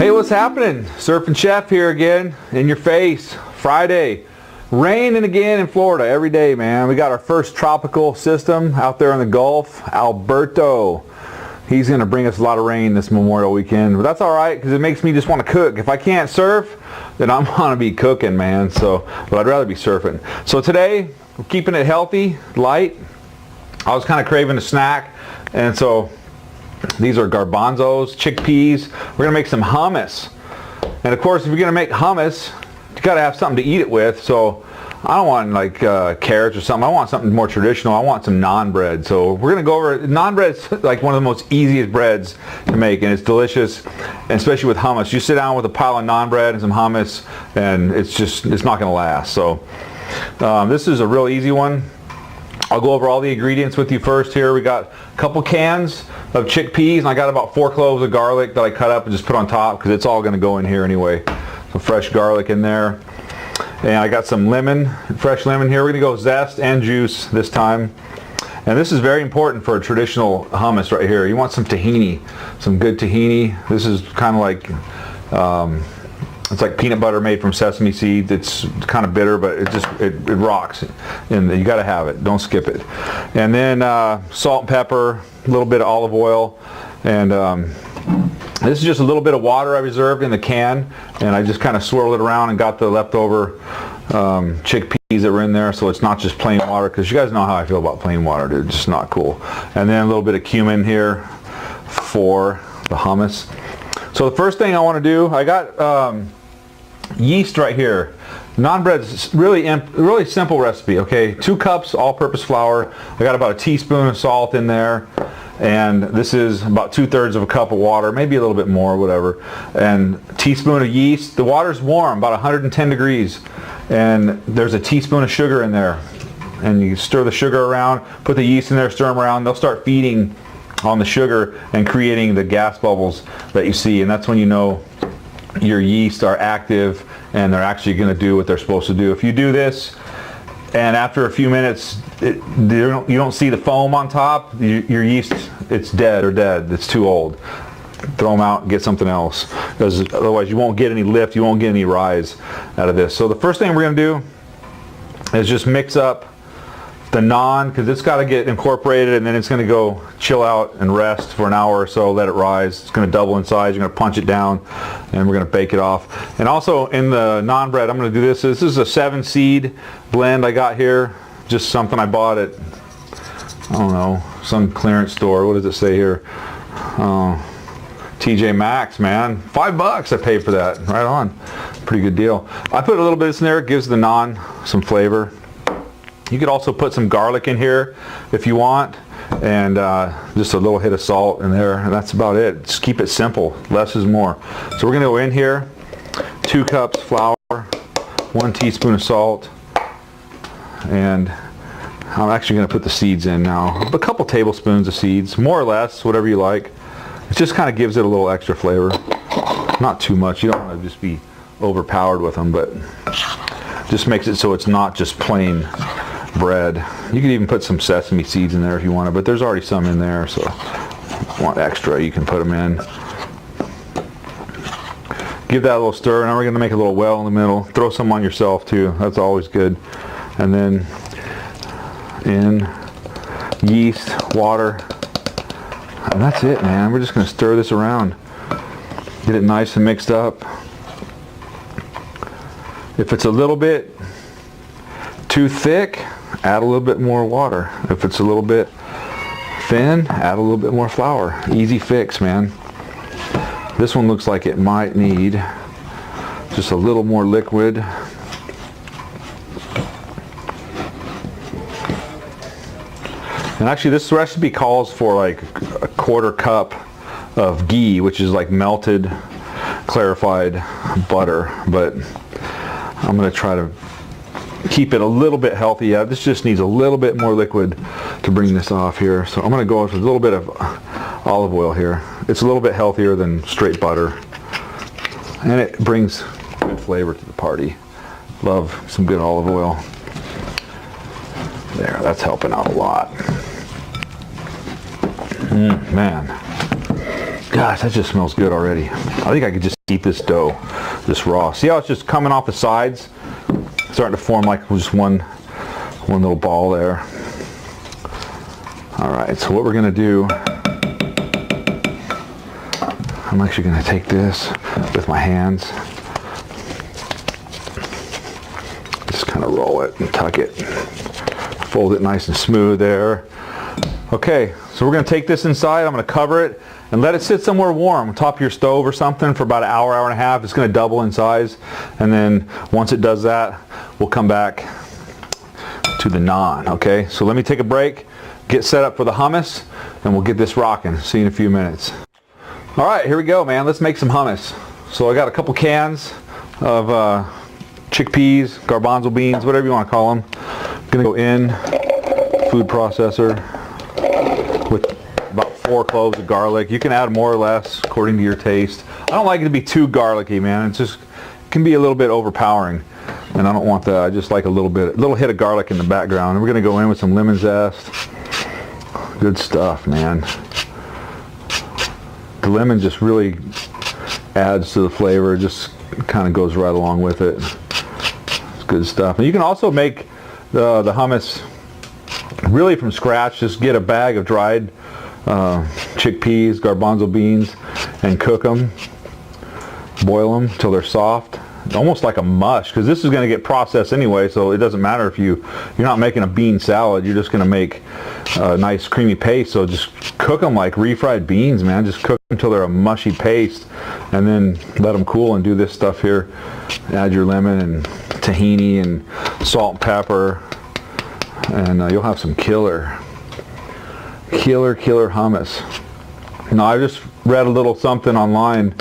Hey, what's happening? Surfin' Chef here again, in your face. Friday. Raining again in Florida every day, man. We got our first tropical system out there in the Gulf, Alberto. He's going to bring us a lot of rain this Memorial weekend, but that's all right because it makes me just want to cook. If I can't surf, then I'm going to be cooking, man. But I'd rather be surfing. So today, we're keeping it healthy, light. I was kind of craving a snack, and so these are garbanzos, chickpeas. We're going to make some hummus. And of course, if you're going to make hummus, you got to have something to eat it with. So I don't want like carrots or something. I want something more traditional. I want some naan bread. So we're going to go over, naan bread's like one of the most easiest breads to make, and it's delicious, and especially with hummus. You sit down with a pile of naan bread and some hummus, and it's not going to last. So this is a real easy one. I'll go over all the ingredients with you first here. We got a couple cans of chickpeas, and I got about 4 cloves of garlic that I cut up and just put on top because it's all going to go in here anyway. Some fresh garlic in there. And I got some lemon, fresh lemon here. We're going to go zest and juice this time. And this is very important for a traditional hummus right here. You want some tahini, some good tahini. This is kind of like, it's like peanut butter made from sesame seed. It's kind of bitter, but it rocks. And you got to have it. Don't skip it. And then salt and pepper, a little bit of olive oil, and this is just a little bit of water I reserved in the can, and I just kind of swirled it around and got the leftover chickpeas that were in there, so it's not just plain water, because you guys know how I feel about plain water, dude. It's just not cool. And then a little bit of cumin here for the hummus. So the first thing I want to do, I got yeast right here. Naan bread's really simple recipe. Okay, 2 cups all-purpose flour. I got about a teaspoon of salt in there, and this is about 2/3 of a cup of water, maybe a little bit more, whatever. And a teaspoon of yeast. The water's warm, about 110 degrees, and there's a teaspoon of sugar in there. And you stir the sugar around, put the yeast in there, stir them around. They'll start feeding on the sugar and creating the gas bubbles that you see, and that's when you know your yeast are active and they're actually going to do what they're supposed to do. If you do this and after a few minutes you don't see the foam on top, your yeast, it's dead. It's too old. Throw them out and get something else, because otherwise you won't get any lift, you won't get any rise out of this. So the first thing we're going to do is just mix up the naan, because it's got to get incorporated, and then it's going to go chill out and rest for an hour or so, let it rise. It's going to double in size. You're going to punch it down, and we're going to bake it off. And also in the naan bread, I'm going to do this. This is a 7-seed blend I got here, just something I bought at, I don't know, some clearance store. What does it say here? TJ Maxx, man. $5 I paid for that. Right on. Pretty good deal. I put a little bit of this in there. It gives the naan some flavor. You could also put some garlic in here if you want, and just a little hit of salt in there, and that's about it. Just keep it simple. Less is more. So we're going to go in here, 2 cups flour, 1 teaspoon of salt, and I'm actually going to put the seeds in now. A couple tablespoons of seeds, more or less, whatever you like. It just kind of gives it a little extra flavor. Not too much. You don't want to just be overpowered with them, but just makes it so it's not just plain bread. You could even put some sesame seeds in there if you want to, but there's already some in there, so if you want extra, you can put them in. Give that a little stir. Now we're going to make a little well in the middle. Throw some on yourself too. That's always good. And then in yeast, water, and that's it, man. We're just going to stir this around. Get it nice and mixed up. If it's a little bit too thick, add a little bit more water. If it's a little bit thin, add a little bit more flour. Easy fix, man. This one looks like it might need just a little more liquid. And actually this recipe calls for like a 1/4 cup of ghee, which is like melted, clarified butter, but I'm going to try to keep it a little bit healthy. Yeah, this just needs a little bit more liquid to bring this off here. So I'm going to go with a little bit of olive oil here. It's a little bit healthier than straight butter, and it brings good flavor to the party. Love some good olive oil. There, that's helping out a lot. Man, gosh, that just smells good already. I think I could just eat this dough, this raw. See how it's just coming off the sides? Starting to form like just one little ball there. All right, so what we're gonna do, I'm actually gonna take this with my hands. Just kind of roll it and tuck it. Fold it nice and smooth there. Okay, so we're gonna take this inside, I'm gonna cover it and let it sit somewhere warm, on top of your stove or something for about an hour, hour and a half. It's gonna double in size. And then once it does that, we'll come back to the naan, okay? So let me take a break, get set up for the hummus, and we'll get this rocking. See you in a few minutes. All right, here we go, man. Let's make some hummus. So I got a couple cans of chickpeas, garbanzo beans, whatever you want to call them. I'm gonna go in food processor with about 4 cloves of garlic. You can add more or less according to your taste. I don't like it to be too garlicky, man. It can be a little bit overpowering, and I don't want that. I just like a little hit of garlic in the background. And we're gonna go in with some lemon zest. Good stuff, man. The lemon just really adds to the flavor. It just kind of goes right along with it. It's good stuff. And you can also make the hummus really from scratch. Just get a bag of dried chickpeas, garbanzo beans, and cook them. Boil them till they're soft, almost like a mush, because this is going to get processed anyway, so it doesn't matter if you're not making a bean salad. You're just going to make a nice creamy paste. So just cook them like refried beans, man. Just cook them until they're a mushy paste, and then let them cool and do this stuff here. Add your lemon and tahini and salt and pepper, and you'll have some killer hummus. Now, I just read a little something online,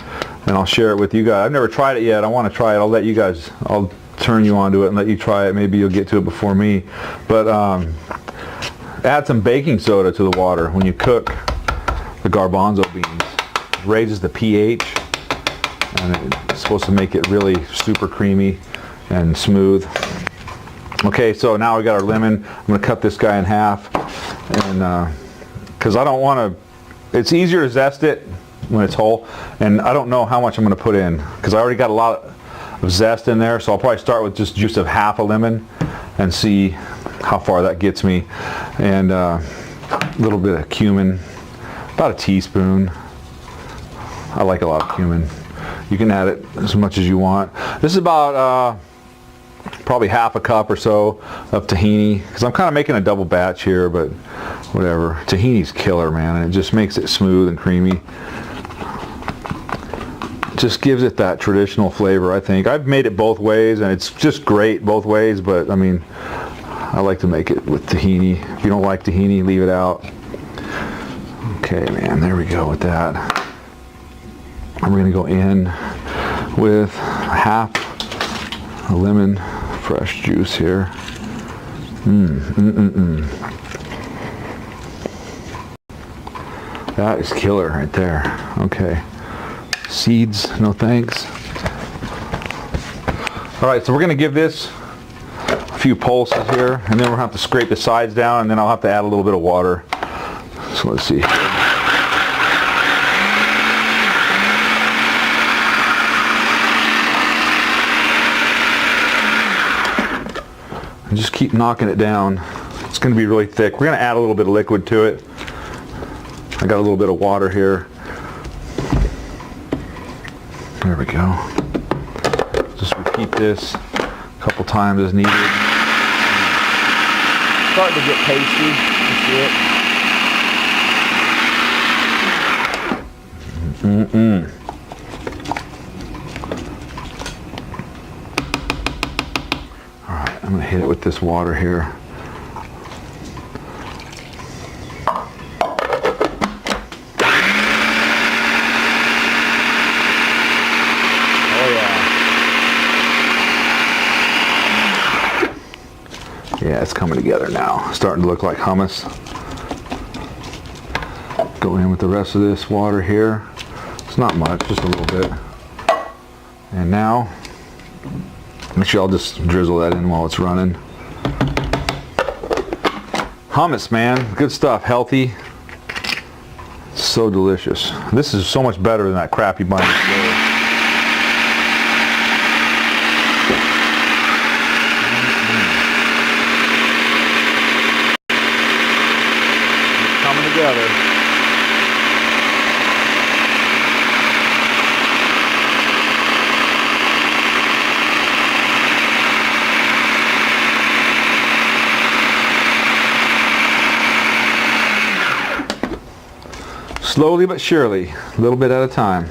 and I'll share it with you guys. I've never tried it yet. I want to try it. I'll turn you on to it and let you try it. Maybe you'll get to it before me. But add some baking soda to the water when you cook the garbanzo beans. It raises the pH, and it's supposed to make it really super creamy and smooth. Okay, so now we got our lemon. I'm going to cut this guy in half, and because I don't want to, it's easier to zest it when it's whole, and I don't know how much I'm going to put in because I already got a lot of zest in there, so I'll probably start with just juice of half a lemon and see how far that gets me. And a little bit of cumin, about a teaspoon. I like a lot of cumin. You can add it as much as you want. This is about probably half a cup or so of tahini, because I'm kind of making a double batch here, but whatever. Tahini's killer, man, and it just makes it smooth and creamy. Just gives it that traditional flavor, I think. I've made it both ways, and it's just great both ways, but I mean, I like to make it with tahini. If you don't like tahini, leave it out. Okay, man, there we go with that. I'm going to go in with half a lemon fresh juice here. That is killer right there. Okay. Seeds, no thanks. All right, so we're going to give this a few pulses here, and then we're going to have to scrape the sides down, and then I'll have to add a little bit of water. So let's see. And just keep knocking it down. It's going to be really thick. We're going to add a little bit of liquid to it. I got a little bit of water here. There we go. Just repeat this a couple times as needed. Starting to get pasty. You see it? All right, I'm going to hit it with this water here. Yeah, it's coming together now. Starting to look like hummus. Go in with the rest of this water here. It's not much, just a little bit. And now, actually I'll just drizzle that in while it's running. Hummus, man, good stuff, healthy. So delicious. This is so much better than that crap you buy in the store. together. Slowly but surely, a little bit at a time.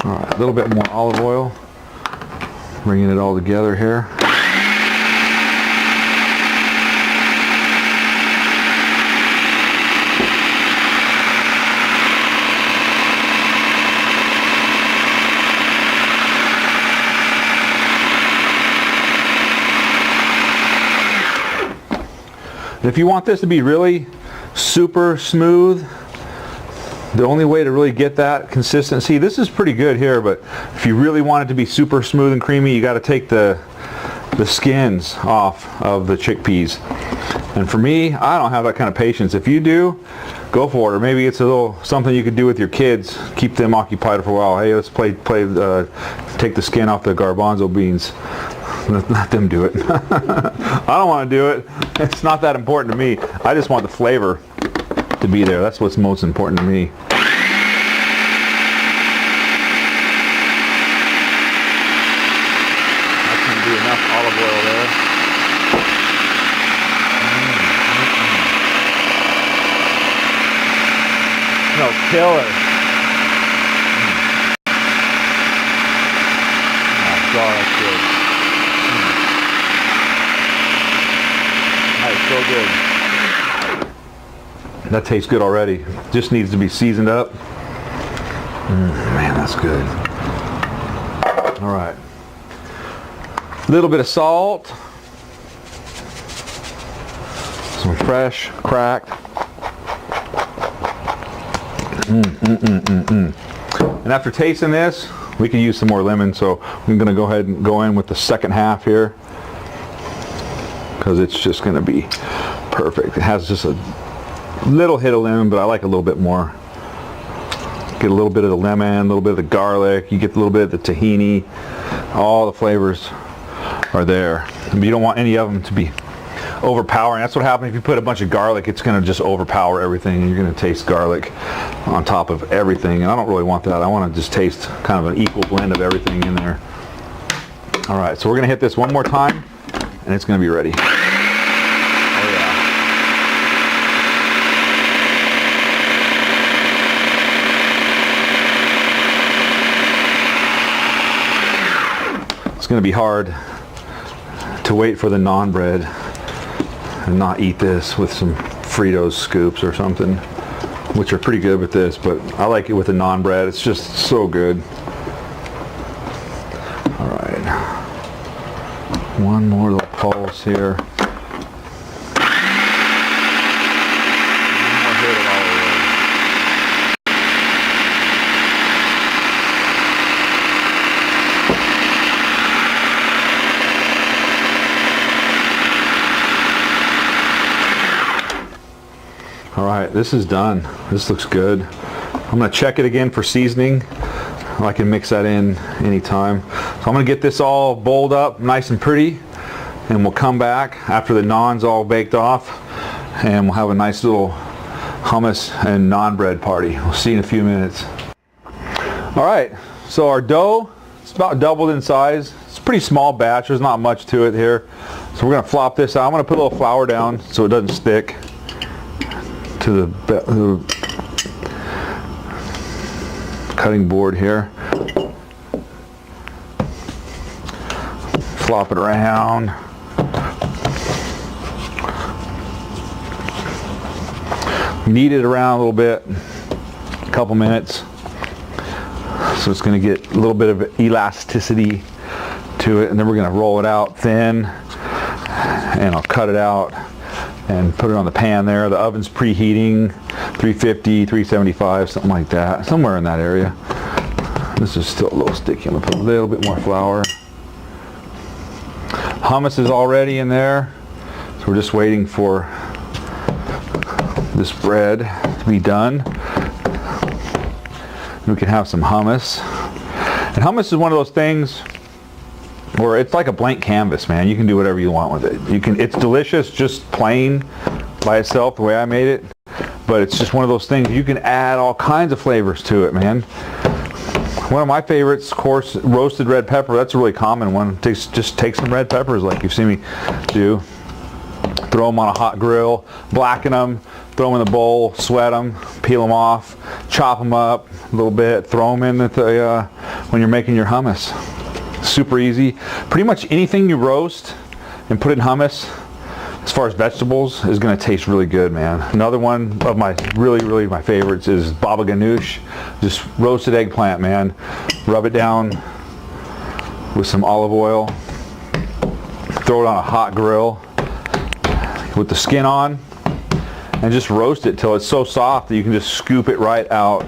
All right, a little bit more olive oil. Bringing it all together here. If you want this to be really super smooth, the only way to really get that consistency, this is pretty good here, but if you really want it to be super smooth and creamy, you got to take the skins off of the chickpeas. And for me, I don't have that kind of patience. If you do, go for it. Or maybe it's a little something you could do with your kids, keep them occupied for a while. Hey, let's take the skin off the garbanzo beans. Let them do it. I don't want to do it. It's not that important to me. I just want the flavor to be there. That's what's most important to me. That's going to be enough olive oil there. No, killer. Oh, God, that's good. So good. That tastes good already. Just needs to be seasoned up. Man, that's good. All right. A little bit of salt. Some fresh cracked. And after tasting this, we can use some more lemon. So I'm going to go ahead and go in with the second half here, because it's just going to be perfect. It has just a little hit of lemon, but I like a little bit more. Get a little bit of the lemon, a little bit of the garlic, you get a little bit of the tahini. All the flavors are there. But you don't want any of them to be overpowering. That's what happens if you put a bunch of garlic. It's going to just overpower everything, and you're going to taste garlic on top of everything. And I don't really want that. I want to just taste kind of an equal blend of everything in there. All right, so we're going to hit this one more time, and it's going to be ready. Oh yeah. It's going to be hard to wait for the naan bread and not eat this with some Fritos scoops or something, which are pretty good with this, but I like it with the naan bread. It's just so good. All right. One more little pulse here. All right, this is done. This looks good. I'm gonna check it again for seasoning. I can mix that in anytime. So I'm gonna get this all bowled up nice and pretty, and we'll come back after the naan's all baked off, and we'll have a nice little hummus and naan bread party. We'll see you in a few minutes. All right, so our dough, it's about doubled in size. It's a pretty small batch. There's not much to it here. So we're gonna flop this out. I'm gonna put a little flour down so it doesn't stick to the cutting board here. Flop it around. Knead it around a little bit, a couple minutes. So it's going to get a little bit of elasticity to it, and then we're going to roll it out thin, and I'll cut it out and put it on the pan there. The oven's preheating, 350, 375, something like that, somewhere in that area. This is still a little sticky. I'm gonna put a little bit more flour. Hummus is already in there, so we're just waiting for this bread to be done. We can have some hummus. And hummus is one of those things, Or it's like a blank canvas, man. You can do whatever you want with it. It's delicious just plain by itself, the way I made it. But it's just one of those things, you can add all kinds of flavors to it, man. One of my favorites, of course, roasted red pepper. That's a really common one. Just take some red peppers like you've seen me do. Throw them on a hot grill, blacken them, throw them in the bowl, sweat them, peel them off, chop them up a little bit, throw them in when you're making your hummus. Super easy. Pretty much anything you roast and put in hummus, as far as vegetables, is going to taste really good, man. Another one of my really my favorites is baba ganoush. Just roasted eggplant, man. Rub it down with some olive oil. Throw it on a hot grill with the skin on, and just roast it till it's so soft that you can just scoop it right out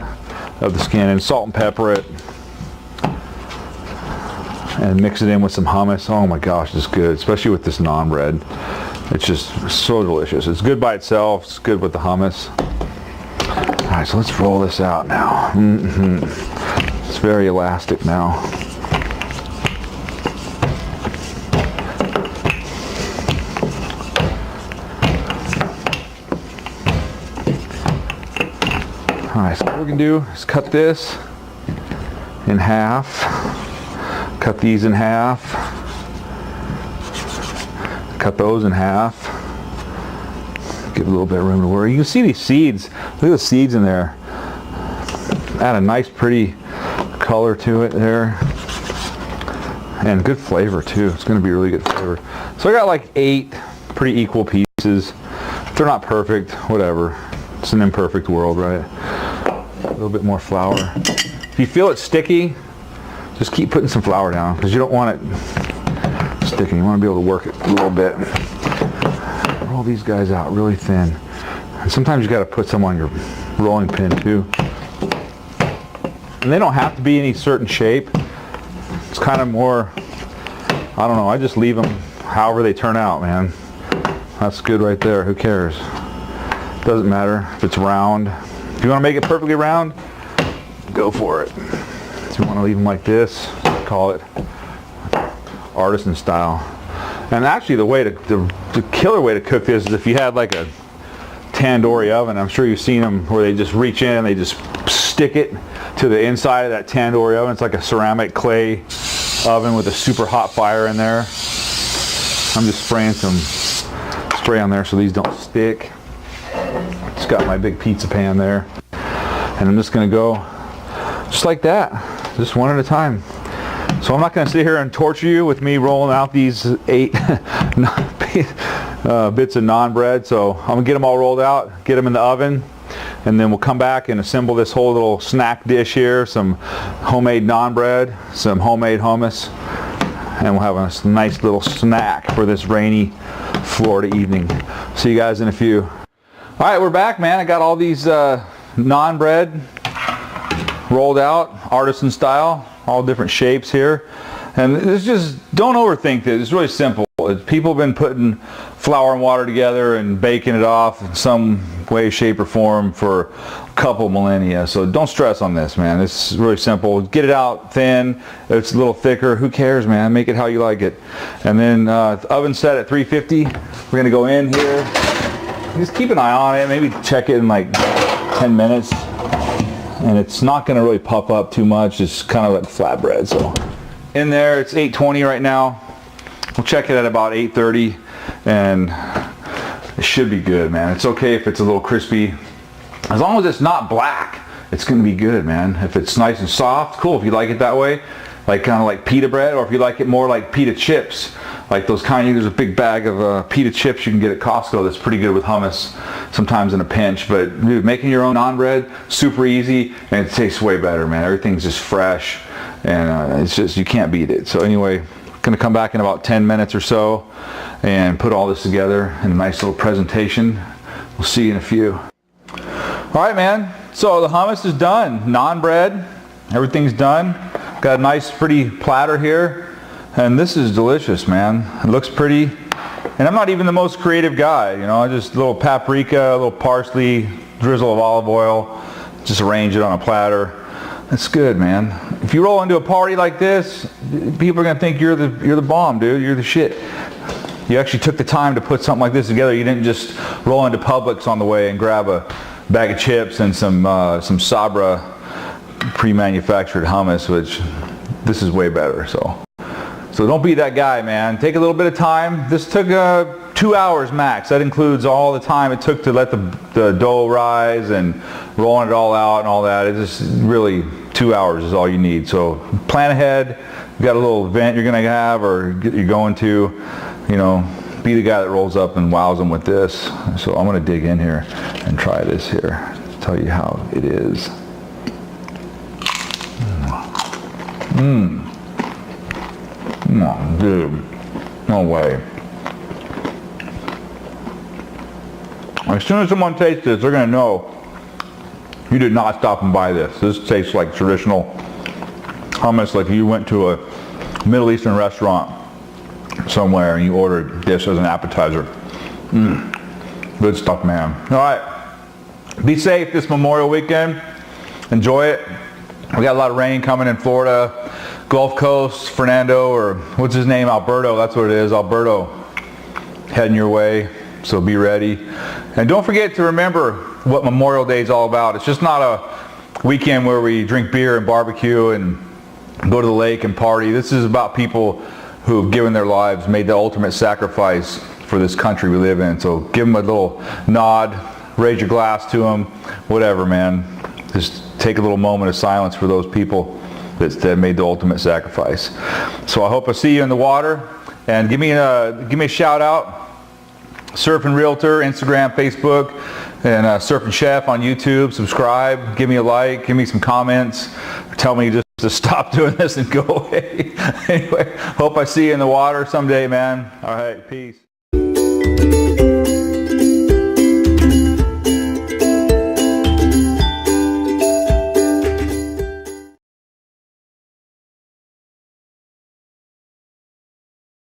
of the skin, and salt and pepper it, and mix it in with some hummus. Oh my gosh, it's good, especially with this naan bread. It's just so delicious. It's good by itself. It's good with the hummus. All right, so let's roll this out now. It's very elastic now. All right, so what we're gonna do is cut this in half. Cut these in half. Cut those in half. Give a little bit of room to work. You can see these seeds. Look at the seeds in there. Add a nice pretty color to it there. And good flavor too. It's going to be really good flavor. So I got like 8 pretty equal pieces. They're not perfect, whatever. It's an imperfect world, right? A little bit more flour. If you feel it sticky, just keep putting some flour down, because you don't want it sticking. You want to be able to work it a little bit. Roll these guys out really thin. And sometimes you got to put some on your rolling pin too. And they don't have to be any certain shape. It's kind of more, I don't know, I just leave them however they turn out, man. That's good right there. Who cares? Doesn't matter if it's round. If you want to make it perfectly round, go for it. If you want to leave them like this, call it artisan style. And actually the killer way to cook this is if you had like a tandoori oven. I'm sure you've seen them where they just reach in and they just stick it to the inside of that tandoori oven. It's like a ceramic clay oven with a super hot fire in there. I'm just spraying some spray on there so these don't stick. Just got my big pizza pan there, and I'm just gonna go just like that, just one at a time. So I'm not going to sit here and torture you with me rolling out these 8 bits of naan bread. So I'm going to get them all rolled out, get them in the oven, and then we'll come back and assemble this whole little snack dish here. Some homemade naan bread, some homemade hummus, and we'll have a nice little snack for this rainy Florida evening. See you guys in a few. All right, we're back, man. I got all these naan bread rolled out, artisan style, all different shapes here. And it's just, don't overthink this. It's really simple. People have been putting flour and water together and baking it off in some way, shape, or form for a couple millennia. So don't stress on this, man. It's really simple. Get it out thin. It's a little thicker. Who cares, man? Make it how you like it. And then the oven set at 350. We're going to go in here. Just keep an eye on it. Maybe check it in like 10 minutes. And it's not going to really puff up too much. It's kind of like flatbread. So in there, it's 820 right now. We'll check it at about 8:30, and it should be good, man. It's okay if it's a little crispy. As long as it's not black, it's going to be good, man. If it's nice and soft, cool. If you like it that way, like kind of like pita bread, or if you like it more like pita chips, like those kind of, there's a big bag of pita chips you can get at Costco that's pretty good with hummus, sometimes in a pinch. But dude, making your own naan bread, super easy, and it tastes way better, man. Everything's just fresh, and it's just, you can't beat it. So anyway, gonna come back in about 10 minutes or so and put all this together in a nice little presentation. We'll see you in a few. All right, man. So the hummus is done. Naan bread, everything's done. Got a nice pretty platter here, and this is delicious, man. It looks pretty, and I'm not even the most creative guy, you know. Just a little paprika, a little parsley, drizzle of olive oil, just arrange it on a platter. It's good, man. if you roll into a party like this, people are gonna think you're the bomb, dude. You're the shit. You actually took the time to put something like this together. You didn't just roll into Publix on the way and grab a bag of chips and some Sabra pre-manufactured hummus, which this is way better. So don't be that guy, man. Take a little bit of time. This took 2 hours max. That includes all the time it took to let the dough rise and rolling it all out and all that. It's just really 2 hours is all you need. So plan ahead. You got a little event you're gonna have or you're going to, you know, be the guy that rolls up and wows them with this. So I'm gonna dig in here and try this here. Tell you how it is. Oh, dude, no way. As soon as someone tastes this, they're gonna know you did not stop and buy this. This tastes like traditional hummus, like you went to a Middle Eastern restaurant somewhere and you ordered this as an appetizer. Good stuff, man. All right, be safe this Memorial weekend. Enjoy it. We got a lot of rain coming in Florida, Gulf Coast, Fernando, or what's his name, Alberto, that's what it is, Alberto, heading your way, so be ready. And don't forget to remember what Memorial Day is all about. It's just not a weekend where we drink beer and barbecue and go to the lake and party. This is about people who have given their lives, made the ultimate sacrifice for this country we live in. So give them a little nod, raise your glass to them, whatever, man. Just take a little moment of silence for those people that made the ultimate sacrifice. So I hope I see you in the water, and give me a shout out. Surfin Realtor, Instagram, Facebook, and Surfin Chef on YouTube. Subscribe, give me a like, give me some comments, tell me just to stop doing this and go away. Anyway, hope I see you in the water someday, man. All right, peace.